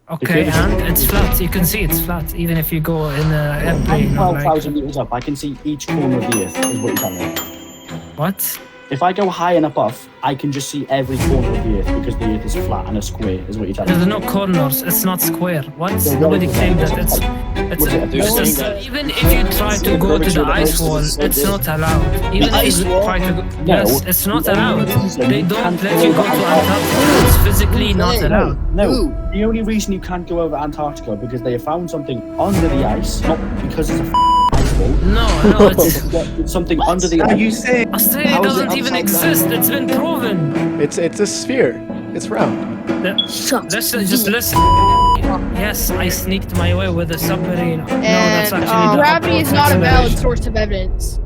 Okay, and it's flat. You can see it's flat, even if you go in an airplane or 12,000 meters up, I can see each corner of the Earth, is what you're telling me. What? If I go high and above, I can just see every corner of the Earth because the Earth is flat and a square, is what you're telling There's me. no corners. It's not square. What? So Nobody what is claimed it? that What's even if you try to go to the ice wall, it's not allowed. Even if you try to go, yes, it's not allowed. They don't let you go to Antarctica. It's physically not allowed. No, the only reason you can't go over Antarctica because they have found something under the ice, not because it's a ice wall. No, it's something under the ice. Are you saying Australia doesn't even exist. It's been proven. it's a sphere? It's round. Listen, just listen. Yes, I sneaked my way with a submarine. No, that's And actually the gravity is not a valid acceleration. source of evidence.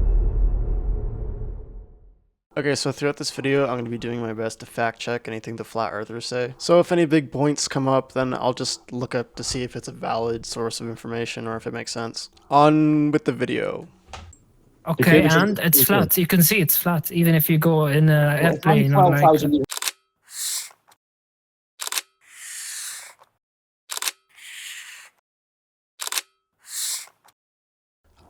Okay, so throughout this video, I'm going to be doing my best to fact check anything the flat earthers say. So if any big points come up, then I'll just look up to see if it's a valid source of information or if it makes sense. On with the video. Okay, and it's flat. You can see it's flat, even if you go in an airplane or like. 12,000 meters.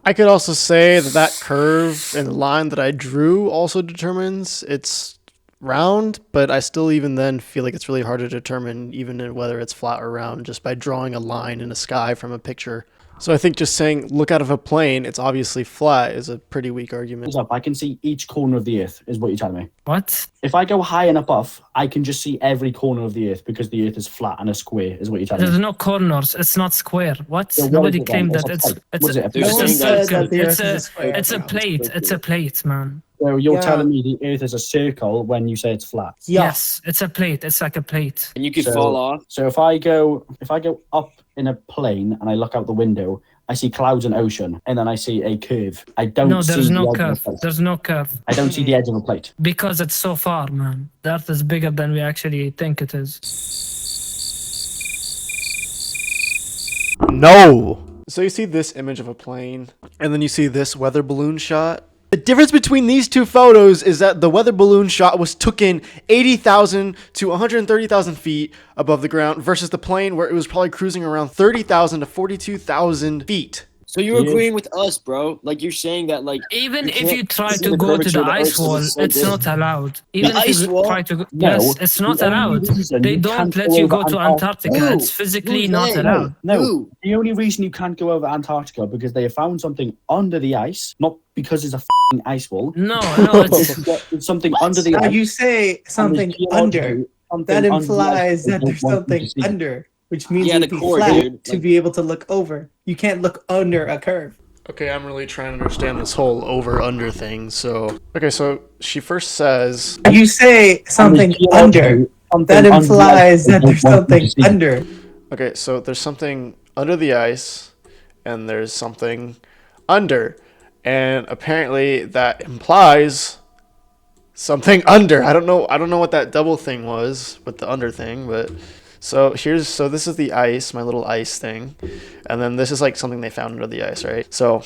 I could also say that that curve and the line that I drew also determines it's round, but I still even then feel like it's really hard to determine even whether it's flat or round just by drawing a line in a sky from a picture. So I think just saying look out of a plane, it's obviously flat is a pretty weak argument. Up, I can see each corner of the Earth, is what you're telling me. What? If I go high and above, I can just see every corner of the Earth because the Earth is flat and a square, is what you're telling There's me. no corners. It's not square. What? So what Nobody is it then? claimed that What's a it's plate? What is it? it's a circle. It's a round. plate. It's a plate, man. So you're Yeah. telling me the Earth is a circle when you say it's flat. Yes, it's a plate. It's like a plate. And you could So- fall off. So if I go up in a plane and I look out the window, I see clouds and ocean, and then I see a curve. I don't No, see there's the no edge of a curve. plate. There's no curve I don't see the edge of a plate. because it's so far, man. The Earth is bigger than we actually think it is. No! So you see this image of a plane, and then you see this weather balloon shot. The difference between these two photos is that the weather balloon shot was taken 80,000 to 130,000 feet above the ground versus the plane where it was probably cruising around 30,000 to 42,000 feet. So you're Yeah. agreeing with us, bro? Like you're saying that, like Even you if can't you try see to the go to curvature the of the ice Earth 'cause wall, it's so it's big. not allowed. Even if ice you wall? try to go, No, yes, it's not the only allowed. reason They you don't can't let go you over go to Antarctica- Antarctica. Who? It's physically Who's not they? allowed. No, Who? the only reason you can't go over Antarctica because they have found something under the ice, not because it's a f***ing ice wall. No, it's It's something under the Now ice. you say something under. That implies that there's something under, which means Yeah, it'd the be core, flat dude. to Like- be able to look over. You can't look under a curve. Okay, I'm really trying to understand this whole over-under thing, so... Okay, so she first says... You say something under. That implies that there's something under. Okay, so there's something under the ice, and there's something under. And apparently that implies something under. I don't know what that double thing was with the under thing, but so this is the ice, my little ice thing. And then this is like something they found under the ice, right? So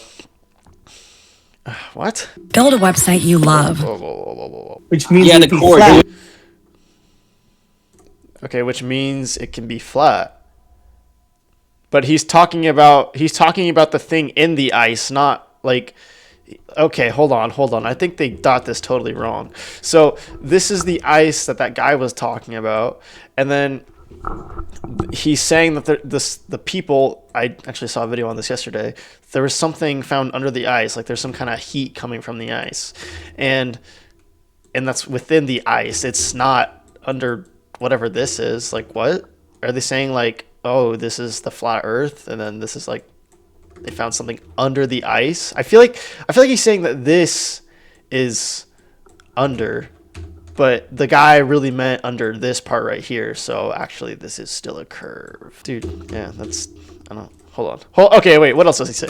what? Build a website you love. Whoa. Which means Yeah, it'd the be core, flat. dude. Okay, which means it can be flat. But he's talking about the thing in the ice, not like... Okay, hold on. I think they got this totally wrong. So this is the ice that guy was talking about, and then he's saying that the people... I actually saw a video on this yesterday. There was something found under the ice, like there's some kind of heat coming from the ice, and that's within the ice. It's not under whatever this is. Like, what are they saying? Like, oh, this is the flat Earth, and then this is like they found something under the ice. I feel like he's saying that this is under, but the guy really meant under this part right here. So actually, this is still a curve, dude. Yeah, that's... I don't... Hold on. Okay, wait. What else does he say?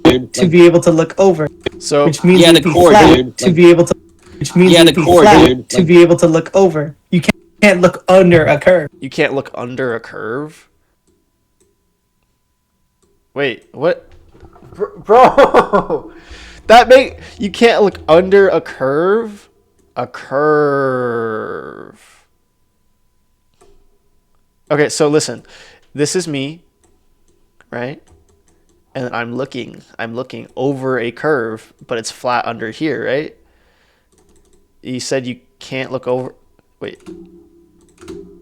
Dude, To be able to look over. So Which means Yeah, it'd the be core, flat dude. to be able to. Which means Yeah, it'd the be core, flat dude. to be able to look over. You can't look under a curve. you can't look under a curve. Wait, what? Bro, you can't look under a curve. A curve. Okay, so listen. This is me, right? And I'm looking over a curve, but it's flat under here, right? You said you can't look over. Wait,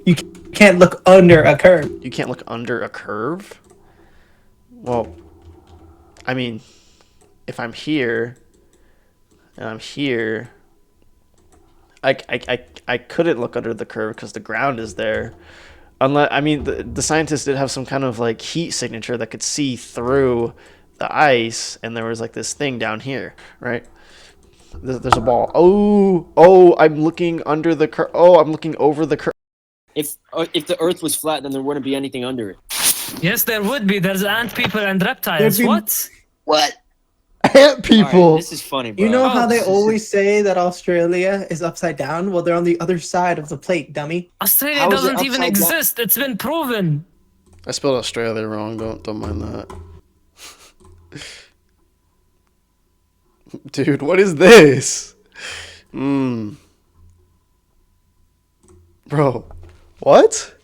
You can't look under a curve. you can't look under a curve? Well, I mean, if I'm here and I'm here, I couldn't look under the curve because the ground is there. Unless, I mean, the scientists did have some kind of like heat signature that could see through the ice, and there was like this thing down here, right? There's a ball. Oh, I'm looking under the curve. Oh, I'm looking over the curve. If the Earth was flat, then there wouldn't be anything under it. Yes, there would be. There's ant people and reptiles. There'd be- What? What? Ant people. Alright, this is funny, bro. You know how Oh. they always say that Australia is upside down? Well, they're on the other side of the plate, dummy. Australia How is it doesn't even upside down? exist. It's been proven. I spelled Australia wrong. Don't mind that. Dude, what is this? Bro, what?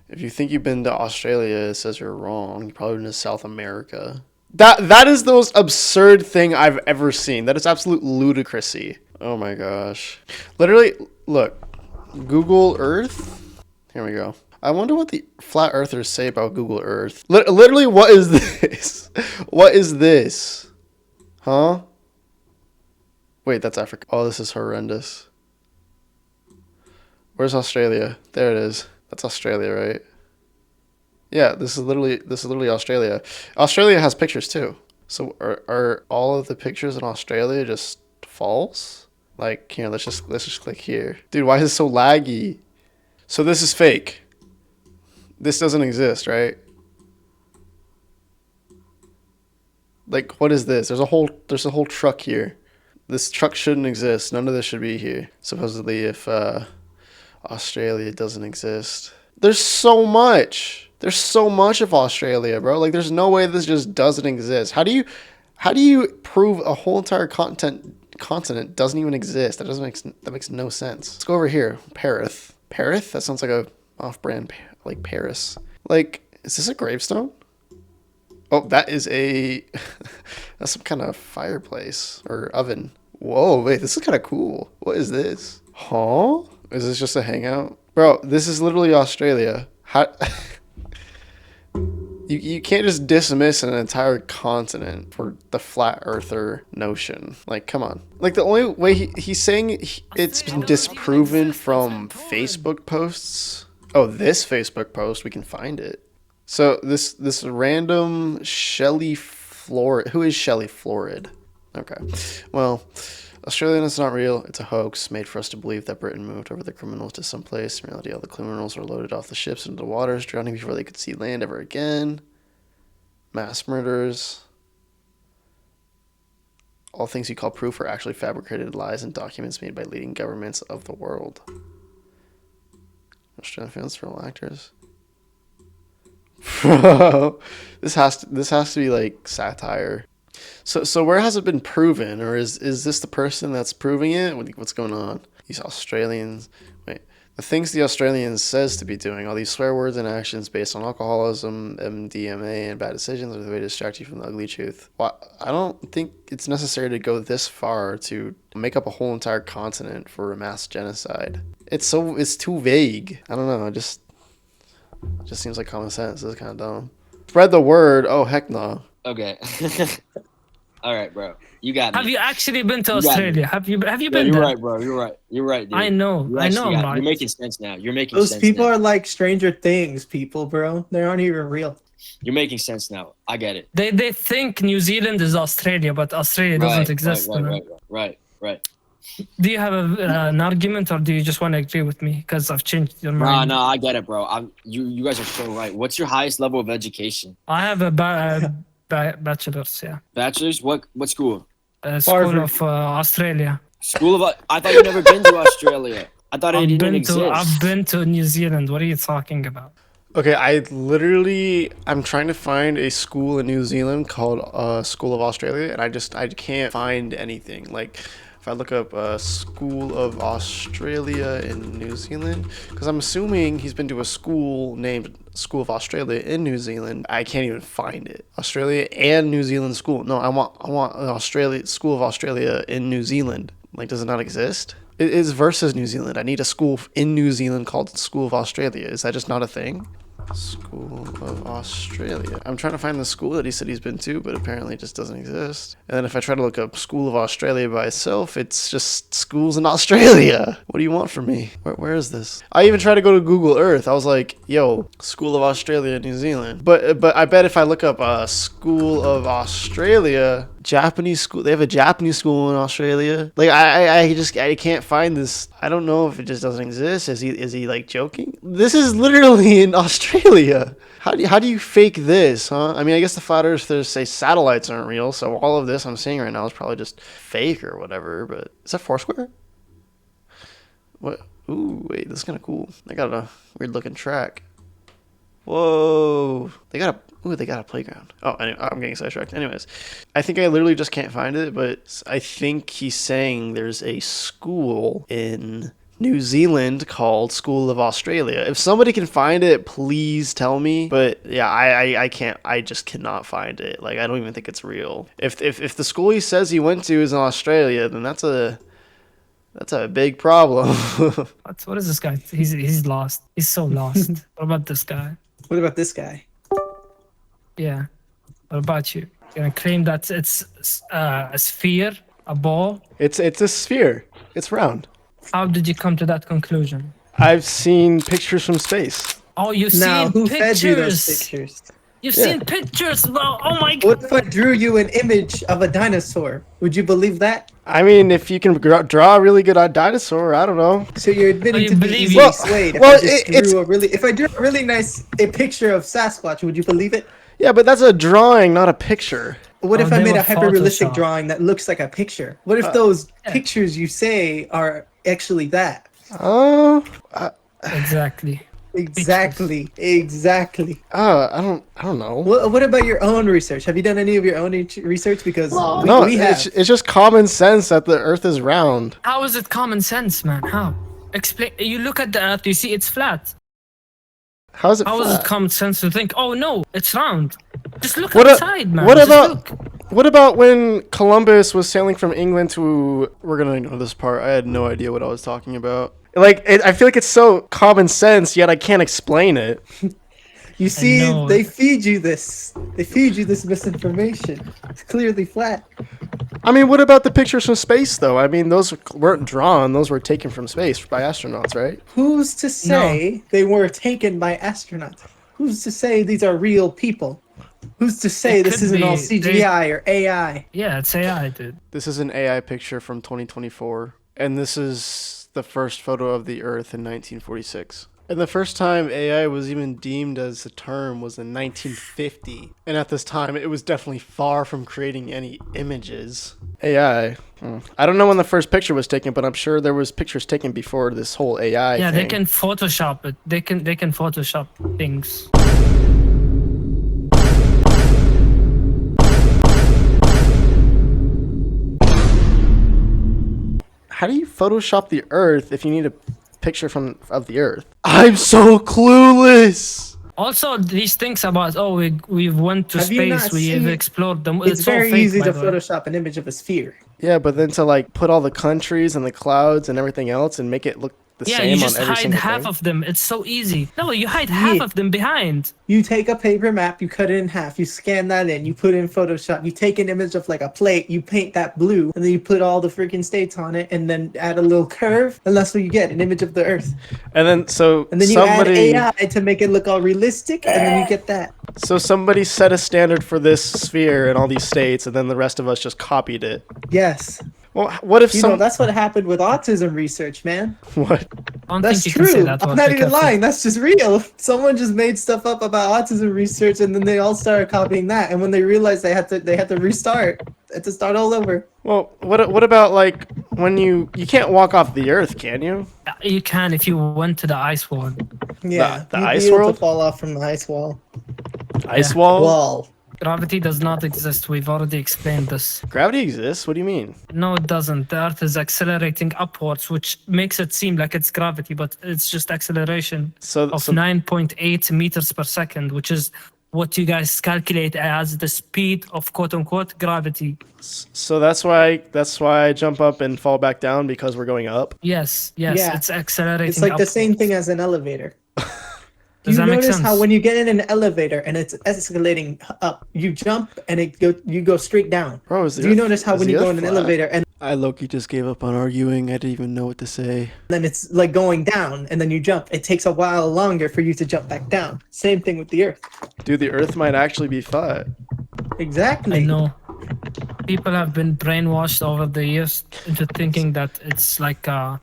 If you think you've been to Australia, it says you're wrong. You've probably been to South America. That is the most absurd thing I've ever seen. That is absolute ludicrousy. Oh my gosh. Literally, look. Google Earth. Here we go. I wonder what the flat earthers say about Google Earth. Literally, what is this? What is this? Huh? Wait, that's Africa. Oh, this is horrendous. Where's Australia? There it is. That's Australia, right? Yeah, this is literally Australia. Australia has pictures too. So are all of the pictures in Australia just false? Like, here, let's just click here. Dude, why is it so laggy? So this is fake. This doesn't exist, right? Like, what is this? There's a whole truck here. This truck shouldn't exist. None of this should be here. Supposedly, if Australia doesn't exist. There's so much of Australia, bro. Like, there's no way this just doesn't exist. How do you prove a whole entire continent doesn't even exist? That makes no sense. Let's go over here. Perth. That sounds like a off-brand, like Paris. Like, is this a gravestone? Oh, that is that's some kind of fireplace or oven. Whoa, wait, this is kind of cool. What is this? Huh? Is this just a hangout? Bro, this is literally Australia. How... You can't just dismiss an entire continent for the flat earther notion. Like, come on. Like, the only way he's saying it's been disproven from Facebook posts. Oh, this Facebook post, we can find it. So this random Shelley Florid. Who is Shelley Florid? Okay. Well, Australia is not real. It's a hoax made for us to believe that Britain moved over the criminals to some place. In reality, all the criminals were loaded off the ships into the waters, drowning before they could see land ever again. Mass murders. All things you call proof are actually fabricated lies and documents made by leading governments of the world. Australian fans for all actors. Bro, this has to be like satire. So where has it been proven, or is this the person that's proving it? What's going on? These Australians, wait, the things the Australians says to be doing, all these swear words and actions based on alcoholism, MDMA, and bad decisions are the way to distract you from the ugly truth. Well, I don't think it's necessary to go this far to make up a whole entire continent for a mass genocide. It's too vague. I don't know. It just seems like common sense. This is kind of dumb. Spread the word. Oh, heck no. Okay. All right, bro. You got me. Have you actually been to You got me. Australia? Have you Yeah, been you're there? right, bro. You're right, dude. I know. You I know. actually I'm got it. right. You're making sense now. You're making Those sense people now. are like Stranger Things people, bro. They aren't even real. You're making sense now. I get it. They think New Zealand is Australia, but Australia doesn't exist. you know? Right. Do you have an argument, or do you just want to agree with me? Because I've changed your mind. No, I get it, bro. You guys are so right. What's your highest level of education? I have a bachelor's. Yeah, Bachelor's? What school? School Harvard. of Australia. School of. I thought you never been to Australia. I thought it didn't exist. I've been to New Zealand. What are you talking about? Okay, I'm trying to find a school in New Zealand called School of Australia, and I can't find anything. Like, If I look up School of Australia in New Zealand, because I'm assuming he's been to a school named School of Australia in New Zealand. I can't even find it. Australia and New Zealand school. No, I want an Australia School of Australia in New Zealand. Like, does it not exist? It is versus New Zealand. I need a school in New Zealand called School of Australia. Is that just not a thing? School of Australia. I'm trying to find the school that he said he's been to, but apparently it just doesn't exist. And then if I try to look up School of Australia by itself, it's just schools in Australia. What do you want from me? Where is this? I even tried to go to Google Earth. I was like, yo, School of Australia, New Zealand. But I bet if I look up School of Australia, Japanese school, they have a Japanese school in Australia. Like I can't find this. I don't know if it just doesn't exist. Is he like joking? This is literally in Australia. How do you fake this, huh? I mean, I guess the flat earthers say satellites aren't real, so all of this I'm seeing right now is probably just fake or whatever. But is that Foursquare? What? Ooh, wait, this is kind of cool. They got a weird looking track. Whoa, they got a playground. Oh, anyway, I'm getting sidetracked. Anyways, I think I literally just can't find it, but I think he's saying there's a school in New Zealand called School of Australia. If somebody can find it, please tell me. But yeah, I can't. I just cannot find it. Like, I don't even think it's real. If the school he says he went to is in Australia, then that's a big problem. What is this guy? He's lost. He's so lost. What about this guy? What about this guy? Yeah. What about you? You're gonna claim that it's a sphere, a ball? It's a sphere. It's round. How did you come to that conclusion? I've seen pictures from space. Oh, you've Now, seen who pictures. fed you those pictures? You've seen pictures, bro. Oh my god. What if I drew you an image of a dinosaur? Would you believe that? I mean, if you can draw a really good dinosaur, I don't know. So you're admitting you to be believe easily it? swayed. Well, If I drew a really nice picture of Sasquatch, would you believe it? Yeah, but that's a drawing, not a picture. What if I they made were a hyper-realistic Photoshop. drawing that looks like a picture? What if those pictures you say are actually that? Oh, Exactly. Exactly. I don't know. What about your own research? Have you done any of your own research? Because No, we have. it's just common sense that the Earth is round. How is it common sense, man? How? Explain. You look at the Earth, you see it's flat. How is it How is flat? it common sense to think, oh no, it's round? Just look What outside, man. what Just about look. what about when Columbus was sailing from England to? We're gonna ignore this part. I had no idea what I was talking about. Like, I feel like it's so common sense, yet I can't explain it. You see, know. they feed you this. They feed you this misinformation. It's clearly flat. I mean, what about the pictures from space, though? I mean, those weren't drawn; those were taken from space by astronauts, right? Who's to say they were taken by astronauts? Who's to say these are real people? Who's to say It this could isn't all be. CGI or AI? Yeah, it's AI, dude. This is an AI picture from 2024, and this is the first photo of the Earth in 1946. And the first time AI was even deemed as a term was in 1950. And at this time, it was definitely far from creating any images. AI. I don't know when the first picture was taken, but I'm sure there was pictures taken before this whole AI Yeah, thing. they can Photoshop it. They can Photoshop things. How do you Photoshop the Earth if you need a picture of the Earth? I'm so clueless. Also, these things about we've went to Have you not space, we have seen- explored them. It's all very fake, easy by to the way. Photoshop an image of a sphere. Yeah, but then to like put all the countries and the clouds and everything else and make it look the Yeah, same you on just every hide single half thing. of them. It's so easy. No, you hide half Yeah. of them behind. You take a paper map, you cut it in half, you scan that in, you put it in Photoshop, you take an image of like a plate, you paint that blue, and then you put all the freaking states on it, and then add a little curve, and that's what you get, an image of the Earth. And then so And then you somebody add AI to make it look all realistic, and then you get that. so somebody set a standard for this sphere and all these states, and then the rest of us just copied it. Yes. Well, what if You know, that's what happened with autism research, man. what? I don't That's think you can say true. that I'm word not even because lying. That's just real. Someone just made stuff up about autism research, and then they all started copying that. And when they realized they had to restart, they had to start all over. Well, what about like when you can't walk off the Earth, can you? you can if you went to the ice wall. Yeah, The you'd be ice able world? to fall off from the ice wall. Ice wall? Wall. Gravity does not exist. We've already explained this. Gravity exists? What do you mean? No, it doesn't. The Earth is accelerating upwards, which makes it seem like it's gravity, but it's just acceleration So, of 9.8 meters per second, which is what you guys calculate as the speed of quote unquote gravity. so that's why I jump up and fall back down because we're going up. Yes, Yeah. it's accelerating. It's like the same upwards. thing as an elevator. Does You that make notice sense? how when you get in an elevator and it's escalating up, you jump and you go straight down. Bro, is the Do you Earth- notice how is when the you go Earth in an flat? elevator and I low-key just gave up on arguing. I didn't even know what to say. then it's like going down and then you jump? It takes a while longer for you to jump back down. Same thing with the Earth. Dude, the Earth might actually be flat. Exactly. I know. People have been brainwashed over the years into thinking that it's like a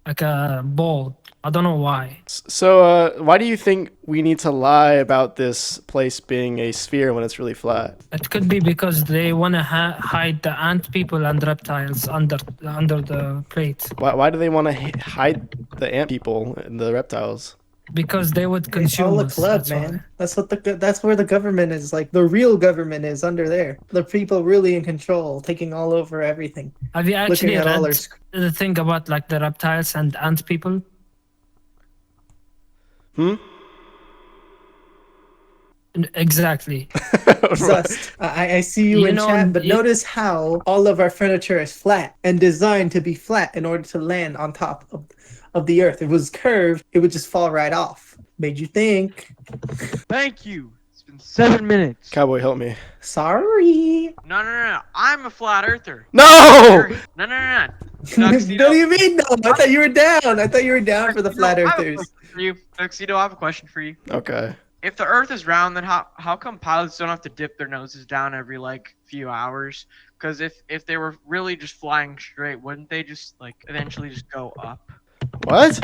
ball. I don't know why. So, why do you think we need to lie about this place being a sphere when it's really flat? It could be because they want to hide the ant people and reptiles under the plate, Why do they want to hide the ant people and the reptiles? because they would It's consume all a us. club, That's man. why. That's where the government is. Like the real government is under there. The people really in control, taking all over everything. Have you actually Looking at all read our the thing about like the reptiles and ant people? Exactly. Zust. I see you, You in know, chat, but you- notice how all of our furniture is flat and designed to be flat in order to land on top of the earth. If it was curved, it would just fall right off. Made you think. Thank you. It's been 7 minutes. Cowboy, help me. Sorry. No. I'm a flat earther. No! No. What Tuxedo, do you mean no? I thought you were down. I thought you were down for the flat I have a earthers. question for you. Tuxedo, I have a question for you. Okay. If the Earth is round, then how come pilots don't have to dip their noses down every like few hours? Because if they were really just flying straight, wouldn't they just like eventually just go up? What?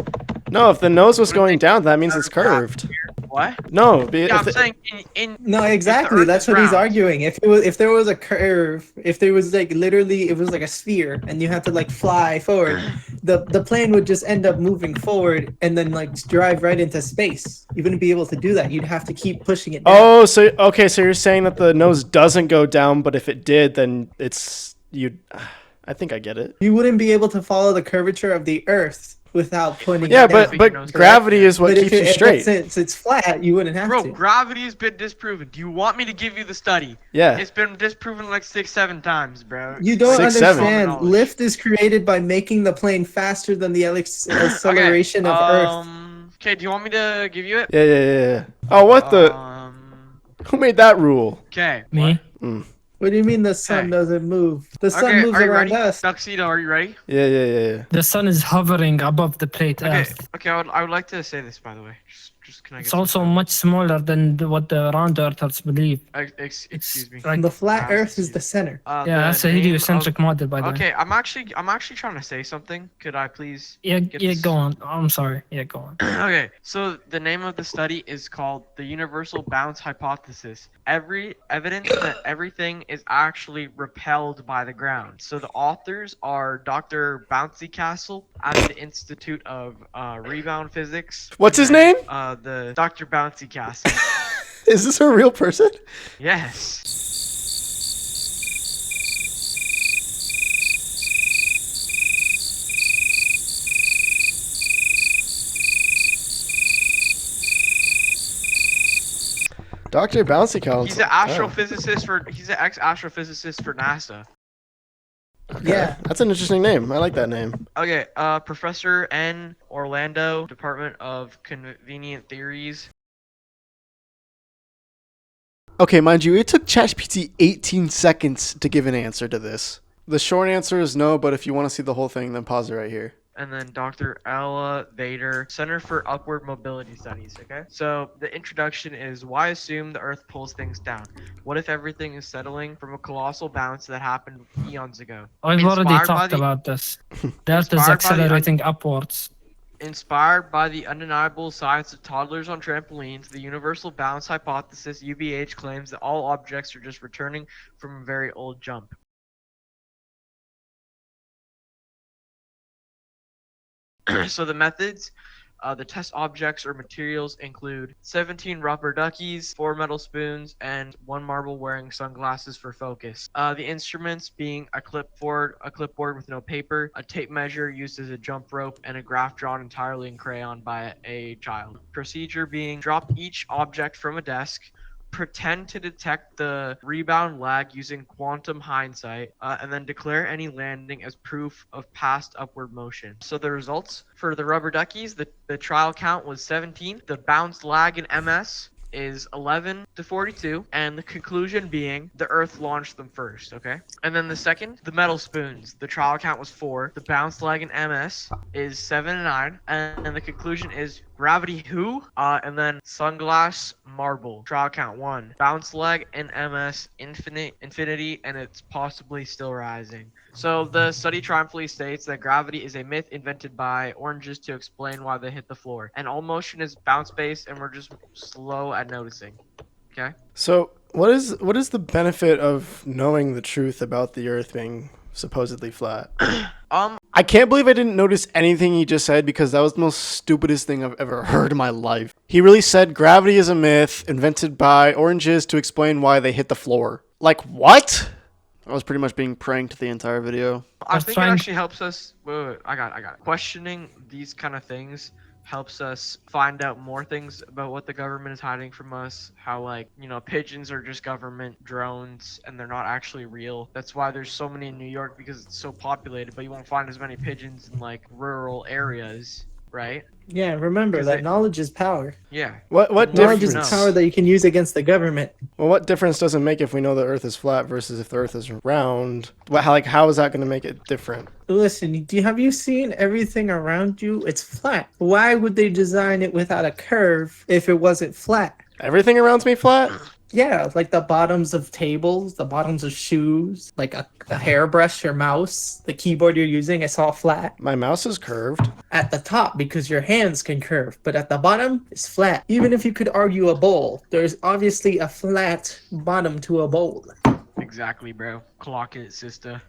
No, if the nose was Wouldn't going they- down, that means it's curved. What? No, Yeah, I'm saying in No, if the exactly. Earth That's is what he's round- arguing. If there was a curve, if there was like literally, it was like a sphere, and you had to like fly forward, the plane would just end up moving forward and then like drive right into space. You wouldn't be able to do that. You'd have to keep pushing it down. Oh, so okay, so you're saying that the nose doesn't go down, but if it did, then it's you. I think I get it. You wouldn't be able to follow the curvature of the Earth without pointing. Yeah, it down. but gravity is what But keeps you straight. Since it's flat, you wouldn't have Bro, to. gravity has been disproven. Do you want me to give you the study? Yeah. It's been disproven like 6-7 times, bro. You don't 6, 7. understand. Knowledge. Lift is created by making the plane faster than the acceleration of Earth. Okay, do you want me to give you it? Yeah. Oh, what the? Who made that rule? Okay. Me? What do you mean the sun Okay. doesn't move? The sun Okay, moves are you around ready? us. Tuxedo, are you ready? Yeah. The sun is hovering above the plate Okay. Earth. Okay, I would like to say this, by the way. Just can I get It's some also time? much smaller than what the round earthers believe. Excuse me. Like, The flat Ah, Earth is the center. The yeah, that's a name heliocentric of- model, by the way. Okay, I'm actually trying to say something. Could I please? Yeah, get yeah, this- go on. I'm sorry. Yeah, go on. Okay, so the name of the study is called the Universal Bounce Hypothesis. Every evidence that everything is actually repelled by the ground. So the authors are Dr. Bouncy Castle at the Institute of Rebound Physics. What's his and then, name? The Dr. Bouncy Castle. Is this a real person? Yes. Dr. Bouncy Council. He's an astrophysicist he's an ex-astrophysicist for NASA. Yeah. That's an interesting name. I like that name. Okay, Professor N. Orlando, Department of Convenient Theories. Okay, mind you, it took ChatGPT 18 seconds to give an answer to this. The short answer is no, but if you want to see the whole thing, then pause it right here. And then Dr. Ella Vader, Center for Upward Mobility Studies, okay? So the introduction is, why assume the Earth pulls things down? What if everything is settling from a colossal bounce that happened eons ago? I've already Inspired by talked the- about this. The Earth is Inspired by the accelerating upwards. Inspired by the undeniable science of toddlers on trampolines, the universal bounce hypothesis UBH claims that all objects are just returning from a very old jump. So the methods The test objects or materials include 17 rubber duckies, 4 metal spoons, and 1 marble wearing sunglasses for focus. The instruments being a clipboard with no paper, a tape measure used as a jump rope, and a graph drawn entirely in crayon by a child. Procedure being drop each object from a desk, pretend to detect the rebound lag using quantum hindsight, and then declare any landing as proof of past upward motion. So the results for the rubber duckies, the trial count was 17. The bounce lag in MS is 11 to 42, and the conclusion being the Earth launched them first, okay? And then the second, the metal spoons. The trial count was 4. The bounce lag in MS is 7 and 9, and the conclusion is gravity who? And then sunglass marble. Trial count 1. Bounce lag in MS infinity, and it's possibly still rising. So the study triumphantly states that gravity is a myth invented by oranges to explain why they hit the floor. And all motion is bounce based, and we're just slow at noticing. Okay? So what is the benefit of knowing the truth about the Earth being supposedly flat? I can't believe I didn't notice anything he just said, because that was the most stupidest thing I've ever heard in my life. He really said gravity is a myth invented by oranges to explain why they hit the floor. Like, what? I was pretty much being pranked the entire video. I think it actually helps us. Wait, I got it. Questioning these kind of things helps us find out more things about what the government is hiding from us. How, like, pigeons are just government drones and they're not actually real. That's why there's so many in New York, because it's so populated, but you won't find as many pigeons in, like, rural areas, right? Yeah, remember that knowledge is power. Yeah. What Knowledge difference? is power that you can use against the government. Well, what difference does it make if we know the Earth is flat versus if the Earth is round? How is that going to make it different? Listen, have you seen everything around you? It's flat. Why would they design it without a curve if it wasn't flat? Everything around me flat? Yeah, like the bottoms of tables, the bottoms of shoes, like a hairbrush, your mouse, the keyboard you're using, it's all flat. My mouse is curved. At the top, because your hands can curve, but at the bottom, it's flat. Even if you could argue a bowl, there's obviously a flat bottom to a bowl. Exactly, bro. Clock it, sister.